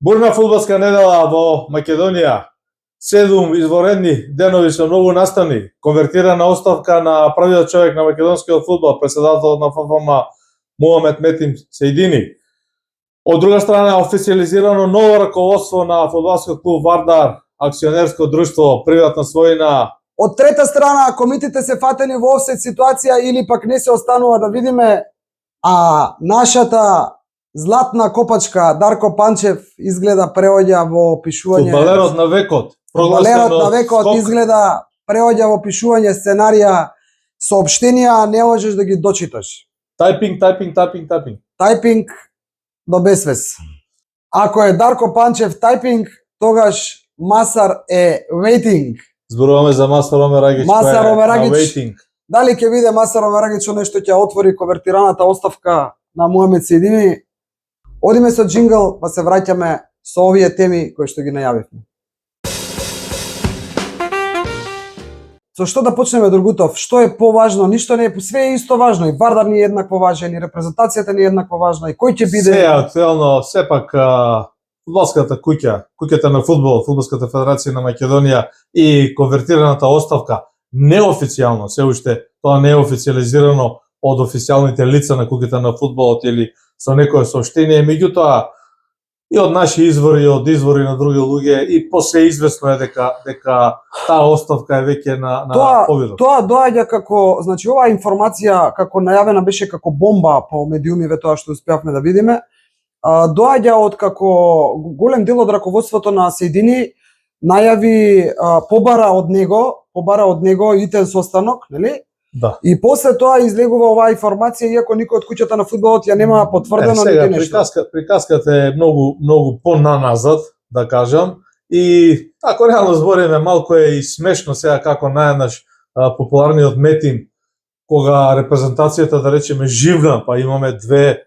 Бурна фудбалска недела во Македонија. 7 изворедни денови со многу настани. Конвертирана оставка на првиот човек на македонскиот фудбал, претседателот на ФФМ Мухамед Метин Сејдини. Од друга страна, официализирано ново раководство на фудбалскиот клуб Вардар, акционерско друштво, приватна својина. Од трета страна, комитите се фатени во офсет ситуација или пак не се останува да видиме, а нашата златна копачка Дарко Панчев изгледа преоѓа во пишување. Фудбалерот на векот. Фудбалерот на векот изгледа преоѓа во пишување сценарија, соопштенија, не можеш да ги дочиташ. Тайпинг. Тайпинг до безвес. Ако е Дарко Панчев тайпинг, тогаш Масар е waiting. Зборуваме за Масар Омерагич. Масар Омерагич. Дали ќе биде Масар Омерагич нешто ќе отвори конвертираната оставка на Мухамед Сејдини? Одиме со джингл, па се враќаме со овие теми кои што ги најавивме. Со што да почнеме, Другутов? Што е поважно? Ништо не е, све е исто важно. И Вардар ни е еднакво важен, и репрезентацијата ни е еднакво важна, и кој ќе биде... Се актуелно, сепак фудбалската куќа, куќата на фудбал, Фудбалската федерација на Македонија и конвертираната оставка, неофицијално, се уште тоа не е официализирано од официјалните лица на куќата на фудбалот или со некое сообштение, меѓутоа и од наши извори, и од извори на други луѓе, и после известно е дека таа оставка е веќе на повидот. Тоа доаѓа како, значи оваа информација како најавена беше како бомба по медиумиве, тоа што успеавме да видиме, доаѓа од како голем дел од раководството на Сејдини најави побара од него итен состанок, нели? Да. И после тоа излегува оваа информација, иако никој од куќата на фудбалот ја нема потврдено нити нешто. Приказката е многу понаназад, да кажам, и ако реално збориме, малку е и смешно сега како наједнаш популарниот Метин, кога репрезентацијата, да речеме, живна, па имаме две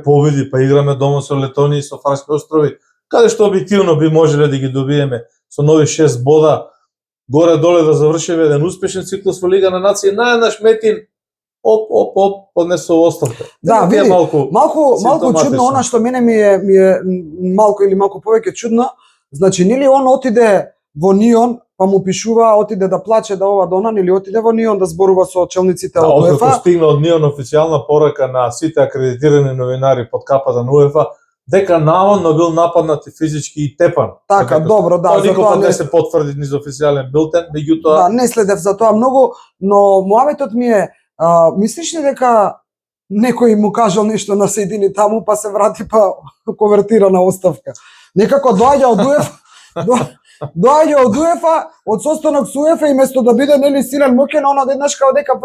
победи, па играме дома со Летонија и со Фарски острови, каде што објективно би можеле да ги добиеме со нови 6 бода, горе-доле да завршиме еден успешен циклус во Лига на нации, наједнаш Метин поднесо оставка. Да, види, малку чудно она што мене ми е малку или малку повеќе чудно, значи нели он отиде во Нион, па му пишува, отиде да плаче да ова донан, или отиде во Нион да зборува со челниците од УЕФА. Откако стигна од Нион официјална порака на сите акредитирани новинари под капата на УЕФА, дека наводно бил нападнат и физички и тепан. Така, добро, да, за тоа не се потврди низ официјален билтен, меѓутоа... Да, не следев за тоа многу, но муаветот ми е, мислиш ли дека некој му кажал нешто на Сејдини таму, па се врати па конвертирана оставка? Некако доаѓа од УЕФА, од состанок со УЕФА, и место да биде нели силен мокен, она веднаш као дека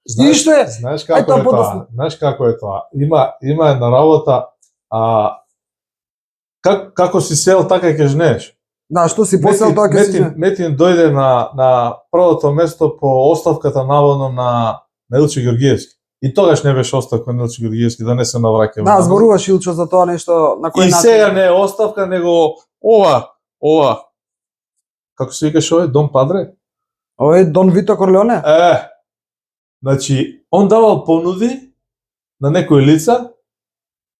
Знаеш како е тоа? Има една работа, како си сел, така ќе жнееш. Да, што си посел, тоа ќе си жнееш. Метин дојде на првото место по оставката наводно на Илчо Георгиевски. И тогаш не беше оставка на Илчо Георгиевски, да не се навраќаме. Да, зборуваш Илчо за тоа нешто, на кој начин. И сега не е оставка, него ова. Како се викаш овој? Дон Падре? Овој Дон Вито Корлеоне? Значи, он давал понуди на некои лица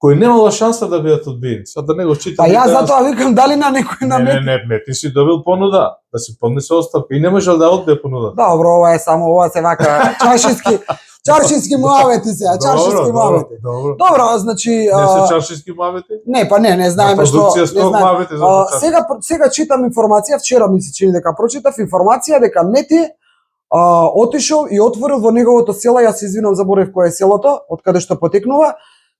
кои немало шанса да бидат одбиени. Сега да не го читам. Па јас затоа викам дали на некој на Не, ти си добил понуда да си поднесе оставка и не можел да одбие понуда. Добро, ова е само, ова се вака чаршински муавети се, чаршински муавети. Добро, значи не се чаршински муавети? Не, па не знаеме што, не знаеме. Сега читам информација, вчера ми се чини дека прочитав информација дека Мети отишол и отворил во неговото село, јас се извинам, заборев кое е селото, од каде што потекнува,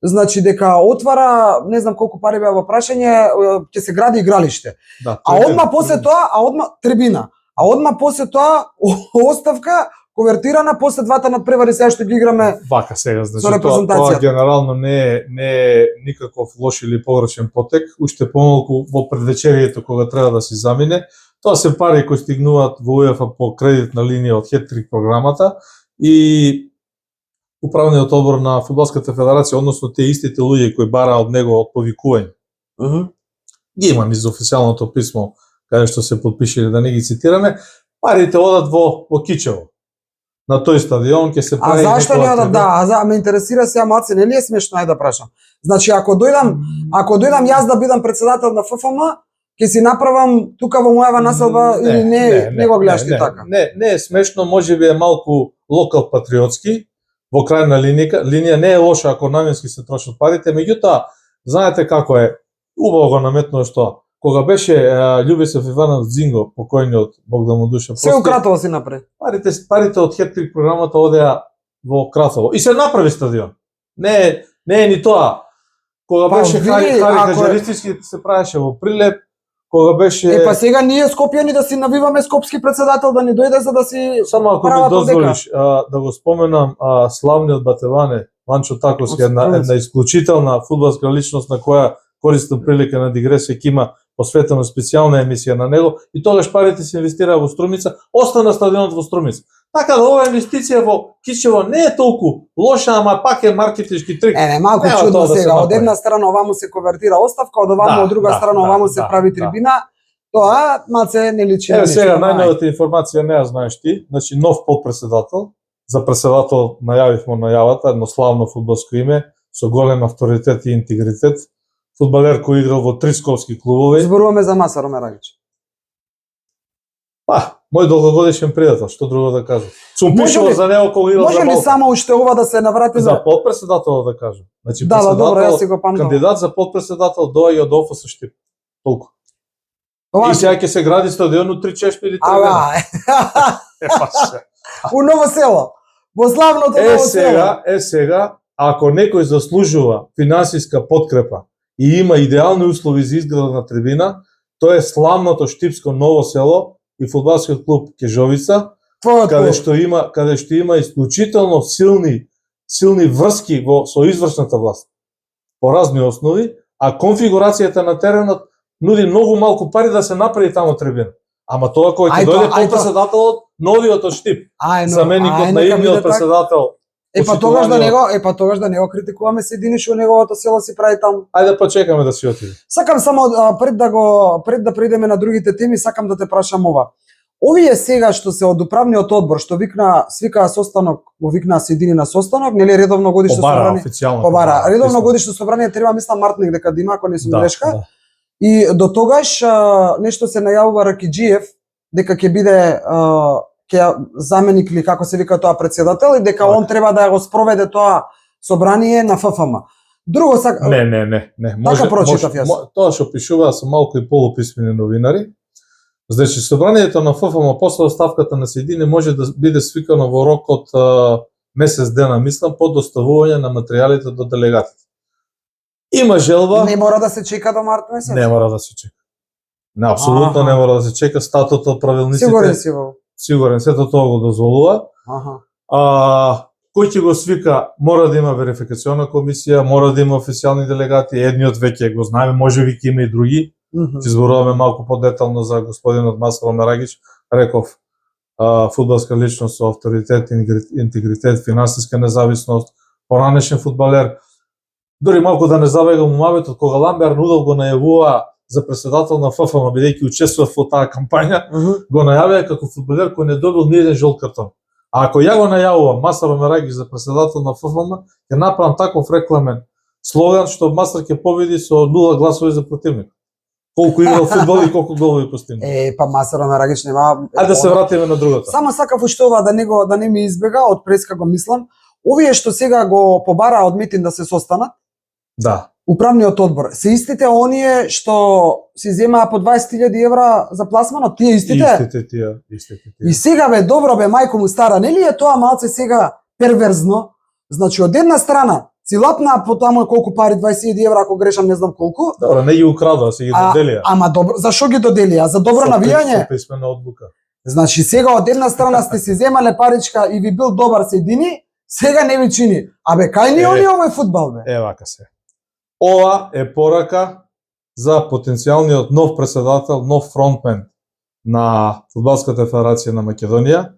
значи дека отвара, не знам колку пари беа во прашање, ќе се гради игралиште. Да, одма после тоа, трибина. А одма после тоа оставка конвертирана после двата надпревари сега што ги играме. Вака сега, значи тоа генерално не е никаков лош или погрешен потек, уште помалку во предвечерието кога треба да се замине. Тоа се пари кои стигнуваат во УЕФА по кредитна линија од Хетрик програмата и Управниот одбор на Фудбалската федерација, односно тие истите луѓе кои бараа од него од повикување. Ги има низ официјалното писмо каде што се потпишале, да не ги цитираме, парите одат во Кичево. на тој стадион ќе се А прави зашто некоја не да, трибина. да, ме интересира сега малце, нели е смешно, ајде да прашам. Значи ако дојдам јас да бидам председател на ФФМ, ќе си направам тука во мојава населба или не го гледаш ти така. Не е смешно, можеби е малку локал патриотски, во крајна линија не е лошо ако наменски се трошат парите, меѓутоа знаете како е, убаво го наметнуваш тоа. Кога беше Љубисев Иванов Дзинго, покојниот, Бог да му душа Се у Кратово си направи. парите од Хетрик програмата одеа во Кратово. И се направи стадион. Не е ни тоа. Кога беше Хари Хаджаристички се правеше во Прилеп, кога беше Па сега ние скопјани да си навиваме скопски председател да ни дојде за да си само ако ми дозволиш да го споменам славниот батеване Манчо Таковски, една исклучителна фудбалска личност на која користам прилика на дигресија ќе има посветена специјална емисија на него и тогаш парите се инвестираа во Струмица, остана стадионот во Струмица. Така да оваа инвестиција во Кичево не е толку лоша, ама пак е маркетички трик. Не, малку чудно сега. Од една страна оваму се конвертира оставка, од оваму од друга страна оваму се прави трибина. Тоа малце не личи. Еве сега најновата информација не ја знаеш ти, значи нов подпредседател, за председател најавивме најавата, едно славно фудбалско име со голем авторитет и интегритет. Фудбалер кој играл во 3 скопски клубови. Зборуваме за Маса Ромерагич. Мој долгогодишен пријател, што друго да кажам. Сум пишувал за него кога играл за Може ли само уште ова да се наврати за подпредседател да кажам? Значи да, добро, јас си го памтам. Кандидат за подпредседател доаѓа од ОФС Штип. Толку. И сега ќе се гради стадион од 3 чешми или 3 дена. У Ново село. Во славното Ново село. Сега, ако некој заслужува финансиска подкрепа и има идеални услови за изграда на трибина, тоа е славното Штипско Ново село и фудбалскиот клуб Кежовица, каде што има исклучително силни врски со извршната власт по разни основи, а конфигурацијата на теренот нуди многу малку пари да се направи таму трибина. Ама тоа кој ќе дојде подпредседателот, новиот од Штип, заменикот на идниот председател. Тогаш да него критикуваме седини што неговото село си прави таму. Ајде почекаме да си отиде. Сакам само пред да придеме на другите теми, сакам да те прашам ова. Овие сега што се од управниот одбор што свикаа состанок, го викнаа седини на состанок, нели редовно годишно собрание. Побара, редовно годишно собрание треба мислам март дека да има, ако не сум грешка. И до тогаш нешто се најавува Ракиџиев дека ќе биде заменик или како се вика тоа председател и дека он треба да го спроведе тоа собрание на ФФМ. Друго Не. Така прочитав јас. Тоа што пишуваа се малку и полуписмени новинари. Значи собранието на ФФМ после оставката на Седини може да биде свикано во рок од месец дена, мислам, по доставување на материјалите до делегатите. Има желба. Не мора да се чека до март месец. Не мора да се чека. Не, апсолутно не мора да се чека, статутот, правилниците. Сигурен, сето тоа го дозволува. Кој ќе го свика, мора да има верификациона комисија, мора да има официјални делегати, едниот веќе го знаеме, можеби ќе има и други. Ќе зборуваме малку подетално за господинот Маса Ромерагич, реков фудбалска личност со авторитет, интегритет, финансиска независност, поранешен фудбалер. Дори малку да не забегам умавето, кога Ламбер Нудов го најавува за председател на ФФМ, бидејќи учествува во таа кампања, го најавија како фудбалер кој не добил ни еден жолт картон. А ако ја го најавувам Маса Ромерагич за председател на ФФМ, ќе направам таков рекламен слоган што Масар ќе победи со 0 гласови за противник. Колку играл фудбал и колку голови постигнал. Па Маса Ромерагич нема. Ајде да се вратиме на другото. Само сакав уште ова да не ми избега, од преска го мислам. Овие што сега го побараа од митинг да се состанат, да. Управниот одбор, се истите оние што си земаа по 20.000 евра за пласманот, тие истите? Истите. И сега добро мајко му стара, нели е тоа малце сега перверзно? Значи од една страна си лапнаа по таму колку пари, 20.000 евра, ако грешам не знам колку. Добро, не ги украдоа, се ги доделија. Ама добро, зашо ги доделија? За добро навијање? Со писмена одлука. Значи сега од една страна сте си земале паричка и ви бил добар Седини, сега не ви чини. Абе кај ни они овој фудбал бе? Вака се. Ова е порака за потенцијалниот нов председател, нов фронтмен на Фудбалската федерација на Македонија.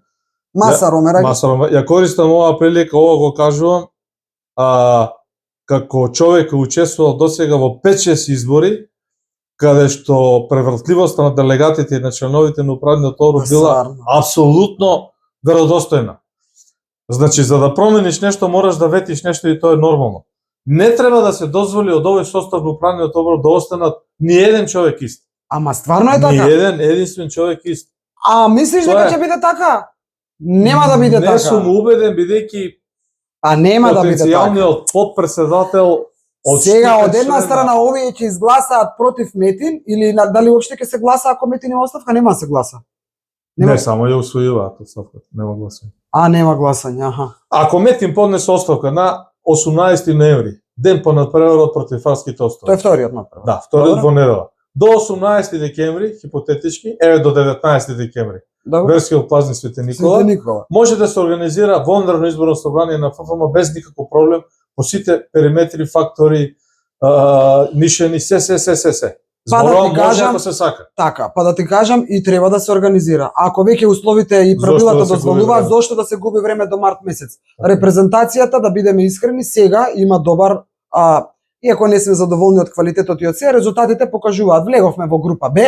Маса Ромерагич. Ја користам оваа прилика, ова го кажувам, како човек кој учествувал досега во 5-6 избори, каде што превртливоста на делегатите и на членовите на управниот одбор била апсолутно веродостојна. Значи, за да промениш нешто, мораш да ветиш нешто и тоа е нормално. Не треба да се дозволи од овој состав на управниот одбор да останат ни еден човек ист. Ама стварно е Ни така. еден единствен човек ист. А мислиш Тоа дека е. ќе биде така? Нема да биде така. Не сум убеден, бидејќи А нема да биде така. потенцијалниот подпредседател од Сега од штите една члена- страна овие ќе изгласаат против Метин или дали уопште ќе се гласа ако Метин има оставка, нема да се гласа. Не, само ја усвојуваат оставката, нема гласање. А нема гласање, аха. Ако Метин поднесе оставка на 18 ноември, ден по надпреварот против Фарските Тоа острови. е вториот направо. Да, вториот Добро. во недела. До 18 декември, хипотетички, еве до 19 декември, Добро. верскиот празник Свети Никола, Свете Никола. може да се организира вонредно изборно собрание на ФФМ без никаков проблем по сите периметри, фактори, нишани, се. Па да Зборувам, ти може кажам- ако се сака. Така, па да ти кажам и треба да се организира. Ако веќе условите и Зошто правилата да се губи дозволуваат, време? зошто да се губи време до март месец? Репрезентацијата, да бидеме искрени, сега има добар, иако не сме задоволни од квалитетот и од се, резултатите покажуваат. Влеговме во група Б,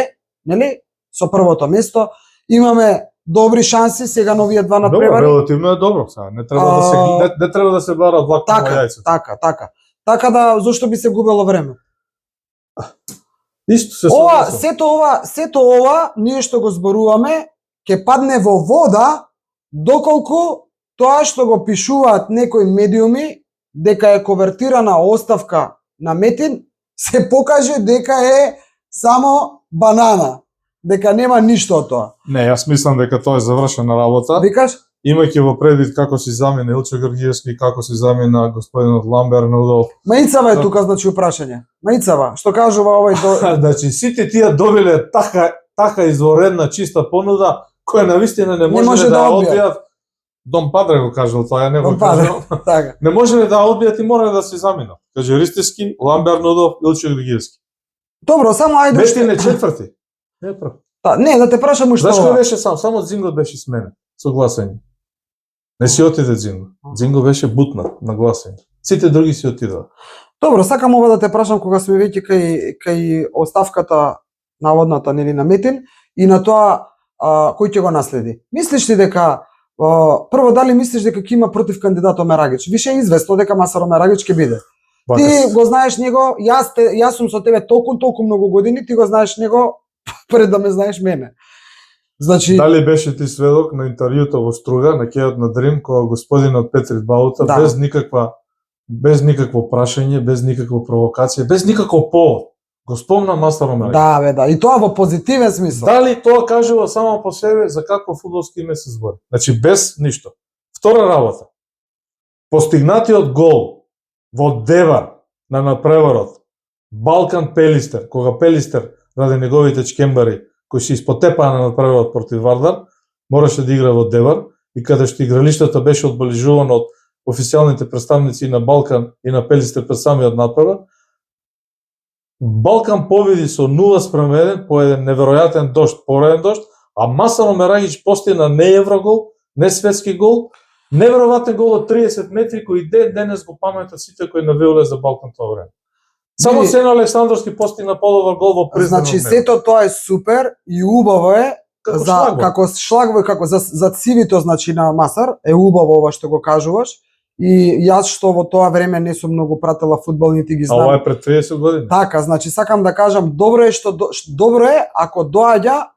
нели? Со првото место. Имаме добри шанси, сега на овие два Добро, надпревари. релативно е добро, сега не треба да се не треба да се бара влак на Така, јајцето. така. Така да, зошто би се губело време? Исто се Ова, согласувам. сето ова, ние што го зборуваме, ќе падне во вода, доколку тоа што го пишуваат некои медиуми, дека е ковертирана оставка на Метин, се покаже дека е само банана, дека нема ништо од тоа. Не, јас мислам дека тоа е завршена работа. Викаш? Имајќи во предвид како си замена Илчо Георгиевски, како си замена господинот Ламбер Нудов. Маицава е тука, значи, упрашање. Маицава, што кажува овој до... Значи сите тие добиле така изворедна чиста понуда која навистина не може да одбијат. одбијат. Дом Падре го кажал тоа, ја не го Дом Падре. кажал. Така. Не може да одбијат и мора да се заменат. Каже Ристевски, Ламбер Нудов, Илчо Георгиевски. Добро, само ајде... Метин е четврти. Не прав. Не, да те прашам уште Знаеш кој ова. беше само Дзинго беше сменен со гласање. Не си отиде Дзинго. Дзинго беше бутнат на гласање. Сите други си отидоа. Добро, сакам ова да те прашам кога сме веќе кај оставката наводната нели на Метин и на тоа кој ќе го наследи. Мислиш ли дека прво дали мислиш дека ќе има против кандидат Омерагич? Више е известно дека Масар Омерагич ќе биде. Ти го знаеш него, јас сум со тебе толку многу години, ти го знаеш него пред да ме знаеш мене. Значи Дали беше ти сведок на интервјуто во Струга на кејот на Дрим кога господинот Петри Баута Да. без никакво прашање, без никаква провокација, без никаков повод го спомна Масар Омерагич. да, бе, да, и тоа во позитивен смисол. Дали тоа кажува само по себе за какво фудбалски име се збори? Значи без ништо. Втора работа. Постигнатиот гол во Девар на надпреварот Балкан Пелистер, кога Пелистер ради неговите чкембари кои се испотепаа на надпреварот против Вардар, мораше да игра во Девар и каде што игралиштето беше одбележувано од официјалните представници на Балкан и на Пелистер пред самиот надпревар, Балкан победи со 0:1 по еден неверојатен дожд, пореден дожд, а Масар Омерагич постигна не еврогол, не светски гол, неверојатен гол од 30 метри кој денес го паметат сите кои навиоле за Балкан тоа време. Само Види, Сено Александрски постигна подобар гол во признано значи време. сето тоа е супер и убаво е Како за шлагбаум. како шлагво како за цивито значи на Масар е убаво ова што го кажуваш и јас што во тоа време не сум многу пратела фудбал нити ги А ова знам. е пред 30 години. Така, значи сакам да кажам добро е добро е ако доаѓа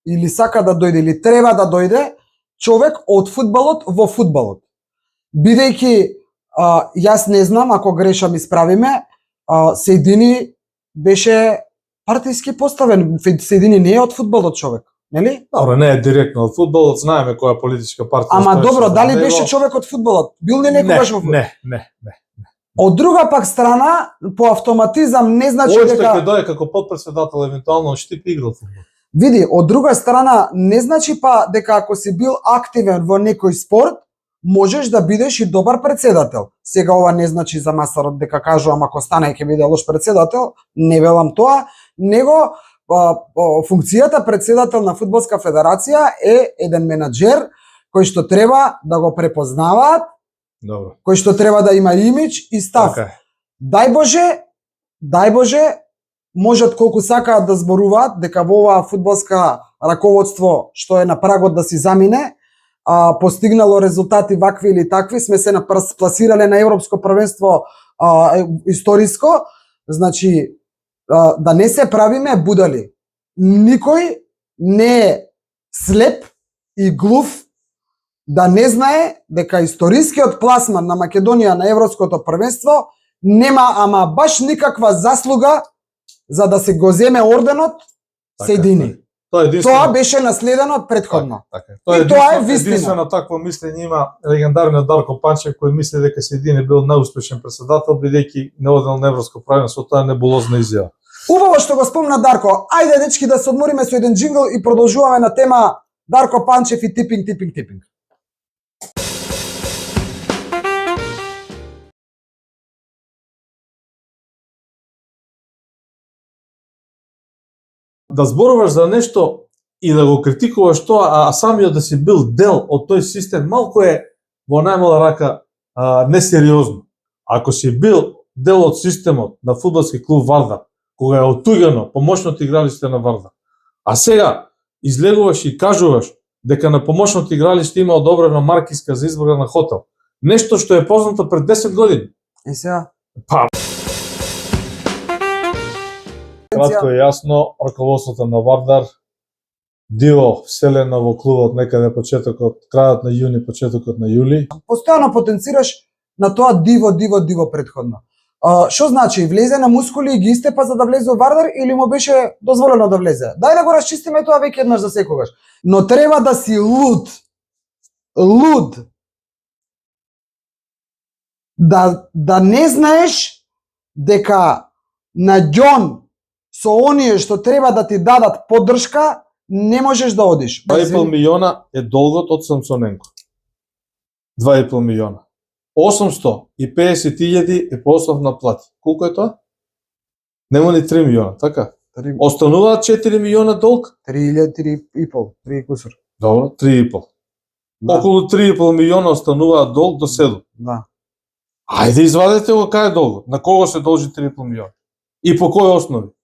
или сака да дојде или треба да дојде човек од фудбалот во фудбалот. Бидејќи јас не знам ако грешам исправиме, Сејдини беше партиски поставен. Сејдини не е од фудбалот човек, нели? Добро, не е директно од фудбалот, знаеме која политичка партија. Ама стоеше добро, за дали него. беше човек од фудбалот? Бил ли некогаш во фудбалот? Не. Од друга пак страна, по автоматизам не значи Ова што дека ќе дое како подпредседател евентуално од Штип играл фудбал. види, од друга страна не значи па дека ако си бил активен во некој спорт, можеш да бидеш и добар председател. Сега ова не значи за Масарот дека кажувам ако стане ќе биде лош председател, не велам тоа, него функцијата председател на фудбалска федерација е еден менаџер кој што треба да го препознаваат, Добро. кој што треба да има имидж и став. Така е. Дај Боже, можат колку сакаат да зборуваат дека во оваа фудбалска раководство што е на прагот да си замине, постигнало резултати вакви или такви, сме се пласирале на европско првенство историско, значи да не се правиме будали. Никој не е слеп и глув да не знае дека историскиот пласман на Македонија на европското првенство нема ама баш никаква заслуга за да се го земе орденот Соедини. Тоа беше наследено од претходно. И тоа е вистина. Единствено такво мислење има легендарниот Дарко Панчев, кој мисли дека Соедини бил најуспешен председател бидејќи не одел на европско првенство, тоа е небулозна изјава. Убаво што го спомна Дарко. Ајде дечки да се одмориме со еден джингл и продолжуваме на тема Дарко Панчев и типинг. Да зборуваш за нешто и да го критикуваш тоа, а самиот да си бил дел од тој систем, малку е во најмала рака несериозно. Ако си бил дел од системот на фудбалски клуб Вардар, кога е отуѓено помошното игралиште на Вардар, а сега излегуваш и кажуваш дека на помошното игралиште има одобрена маркиска за избор на хотел, нешто што е познато пред 10 години. И сега? Кратко и јасно, раководството на Вардар диво вселено во клубот некаде почетокот, крајот на јуни, почетокот на јули. Постојано потенцираш на тоа диво претходно. Што значи, влезе на мускули и ги истепа за да влезе во Вардар или му беше дозволено да влезе? Дај да го расчистиме тоа веќе еднаш за секогаш. Но треба да си луд. Да не знаеш дека на ѓон со оние што треба да ти дадат поддршка, не можеш да одиш. 2,5 милиона е долгот од Самсоненко. 2,5 милиона. 850.000 е по основна плата. Колку е тоа? Нема ни 3 милиона, така? Остануваат 4 милиона долг? 3 кусор. Добро, 3,5. Да. Околу 3,5 милиона остануваат долг до 7. Да. Ајде извадете го кај е долгот. На кого се должи 3,5 милиона? И по кој основи?